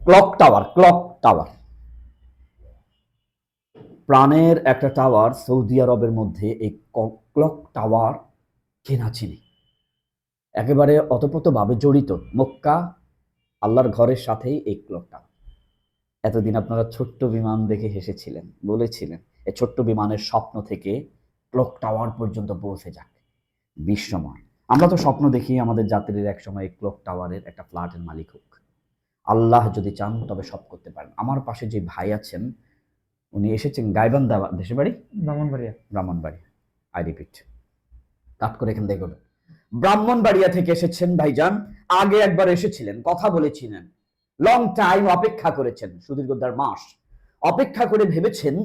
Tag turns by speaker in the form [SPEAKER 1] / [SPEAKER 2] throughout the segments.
[SPEAKER 1] Clock tower প্রাণের একটা tower Saudi আরবের মধ্যে। এই ক্লক টাওয়ার কেনাচিনি একেবারে অতপ্রতভাবে জড়িত মক্কা আল্লাহর ঘরের সাথেই এই ক্লক টাওয়ার। এতদিন আপনারা ছোট্ট বিমান দেখে হেসেছিলেন, বলেছিলেন এই ছোট্ট বিমানের স্বপ্ন থেকে ক্লক টাওয়ার পর্যন্ত পৌঁছে যাক, বিশ্বময়। আমরা তো স্বপ্ন দেখি আমাদের যাত্রীর একসময় এই ক্লক টাওয়ারের একটা ফ্ল্যাটের মালিক হোক। আল্লাহ যদি চান তবে সব করতে পারেন। আমার পাশে যে ভাই আছেন উনি এসেছেন গাইবান্ধা, দেশের বাড়ি
[SPEAKER 2] ব্রাহ্মণবাড়িয়া।
[SPEAKER 1] ব্রাহ্মণবাড়িয়া। আই রিপিট, কাট করে এখান থেকে করবেন। ব্রাহ্মণবাড়িয়া থেকে এসেছেন ভাইজান। আগে একবার এসেছিলেন, কথা বলেছিলেন, লং টাইম অপেক্ষা করেছেন, সুদীর্ঘ ১.৫ মাস অপেক্ষা করে ভেবেছেন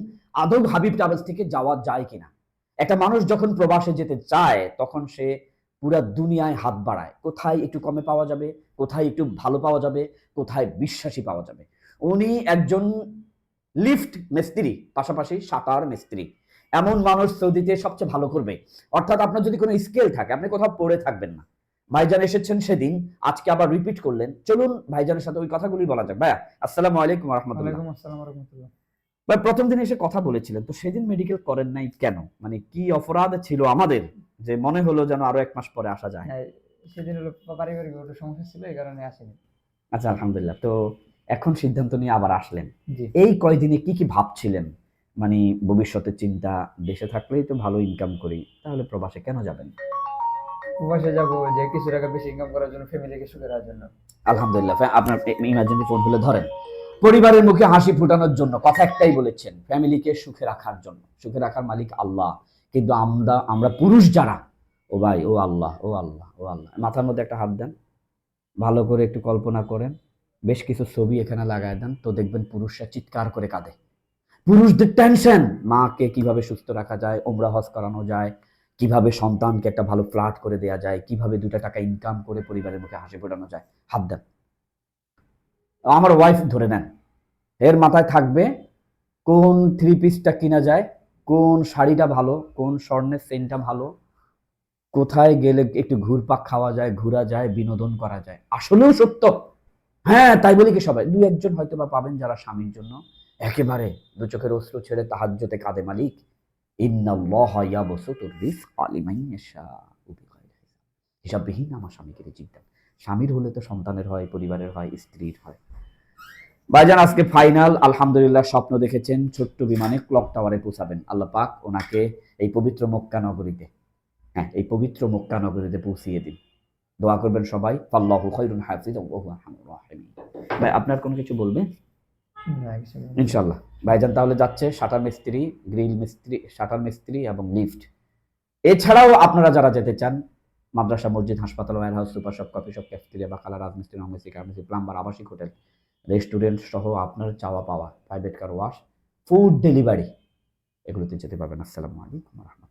[SPEAKER 1] আদৌ হাবিব ট্রাভেলস থেকে যাওয়া যায় কিনা। একটা মানুষ যখন প্রবাসে যেতে চায় তখন সে পুরা দুনিয়ায় হাত বাড়ায়, কোথায় একটু কমে পাওয়া যাবে, কোথায় একটু ভালো পাওয়া যাবে, কোথায় বিশ্বাসী পাওয়া যাবে। উনি একজন লিফট মিস্ত্রি, পাশাপাশি শাটার মিস্ত্রি। এমন মানুষ সৌদিতে সবচেয়ে ভালো করবে। অর্থাৎ আপনার যদি কোনো স্কিল থাকে আপনি কোথাও পড়ে থাকবেন না। ভাইজান এসেছেন সেদিন, আজকে আবার রিপিট করলেন। চলুন ভাইজানের সাথে ওই কথাগুলি বলা যাক। ভাইয়া আসসালামু আলাইকুম ওয়া রাহমাতুল্লাহ।
[SPEAKER 2] ওয়ালাইকুম আসসালাম ওয়া রাহমাতুল্লাহ।
[SPEAKER 1] ভাই প্রথম দিন এসে কথা বলেছিলেন, তো সেদিন মেডিকেল করেন নাই কেন? মানে কি অপরাধ ছিল আমাদের যে মনে হলো যেন আরো ১ মাস পরে আসা যায়?
[SPEAKER 2] হ্যাঁ, সেদিন হলো পারিবারিক একটু সমস্যা ছিল, এই কারণে আসেনি।
[SPEAKER 1] আচ্ছা আলহামদুলিল্লাহ। তো এখন সিদ্ধান্ত নিয়ে আবার আসলেন।
[SPEAKER 2] জি।
[SPEAKER 1] এই কয়দিনে কি ভাবছিলেন? মানে ভবিষ্যতের চিন্তা, দেশে থাকলেই তো ভালো ইনকাম করি, তাহলে প্রবাসে কেন যাবেন?
[SPEAKER 2] প্রবাসে যাবো যে কিছু টাকা বেশি ইনকাম করার জন্য, ফ্যামিলিকে সুখে রাখার জন্য।
[SPEAKER 1] আলহামদুলিল্লাহ। আপনার ইমার্জেন্সি ফোন হলে ধরেন। পরিবারের মুখে হাসি ফোটানোর জন্য কথা একটাই বলেছেন, ফ্যামিলিকে সুখে রাখার জন্য। সুখে রাখার মালিক আল্লাহ। কিন্তু আমরা পুরুষ যারা, ও ভাই ও আল্লাহ, ও আল্লাহ, ও আল্লাহ। মাথার মধ্যে একটা হাত দেন, ভালো করে একটু কল্পনা করেন, বেশ কিছু ছবি এখানে লাগায় দেন, তো দেখবেন পুরুষরা চিৎকার করে কাঁদে। পুরুষদের টেনশন, মাকে কিভাবে সুস্থ রাখা যায়, ওমরা হজ করানো যায়, কিভাবে সন্তানকে একটা ভালো ফ্ল্যাট করে দেয়া যায়, কিভাবে ২টা টাকা ইনকাম করে পরিবারের মুখে হাসি ফোটানো যায়। হাত দেন। আমার ওয়াইফ ধরে নেন, এর মাথায় থাকবে কোন থ্রি পিসটা কিনা যায়, কোন শাড়িটা ভালো, কোন স্বর্ণের চেইনটা ভালো, কোথায় গেলে একটু ঘুরপাক খাওয়া যায়, ঘোরা যায়, বিনোদন করা যায়। আসলেও সত্য। হ্যাঁ, তাই বলি কি সবাই? ২-১ জন হয়তোবা পাবেন যারা স্বামীর জন্য একেবারে দু চোখের অশ্রু ছেড়ে তাহাজ্জুদে কাঁদে, মালিক ইন্নাল্লাহা ইয়াবসুতুর রিজকা লিমান ইয়াশাউ বিগাইরি হিসাব। হিসাববিহীন আমার স্বামীকে রিজিক দেন। স্বামীর হলে তো সন্তানের হয়, পরিবারের হয়, স্ত্রীর হয়। ভাইজান আজকে ফাইনাল, আলহামদুলিল্লাহ। স্বপ্ন দেখেছেন ছোট্ট বিমানে ক্লক টাওয়ারে পৌঁছাবেন। আল্লাহ পাক ওনাকে এই পবিত্র মক্কা নগরীতে, হ্যাঁ এই পবিত্র মক্কা নগরীতে পৌঁছিয়ে দিন। দোয়া করবেন সবাই। ফাল্লাহু খায়রুন হাফিজাও ওয়া হুয়া আরহামুর রাহিমিন। ভাই আপনার কোনো কিছু বলবেন?
[SPEAKER 2] না, কিছু না।
[SPEAKER 1] ইনশাআল্লাহ। ভাইজান তাহলে যাচ্ছে শাটার মিস্ত্রি, গ্রিল মিস্ত্রি, শাটার মিস্ত্রি এবং লিফট। এছাড়াও আপনারা যারা যেতে চান মাদ্রাসা, মসজিদ, হাসপাতাল, warehouse, super shop, coffee shop, cafeteria, বাকালা, রাজমিস্ত্রি, নন-মিস্ত্রি, কাঠমিস্ত্রি, প্লাম্বার, আবাসিক হোটেল, রেস্টুরেন্ট সহ আপনার চাওয়া পাওয়া, private car wash, food delivery, এগুলোতে যেতে পারবেন। আসসালামু আলাইকুম ওয়া রাহমাতুল্লাহ।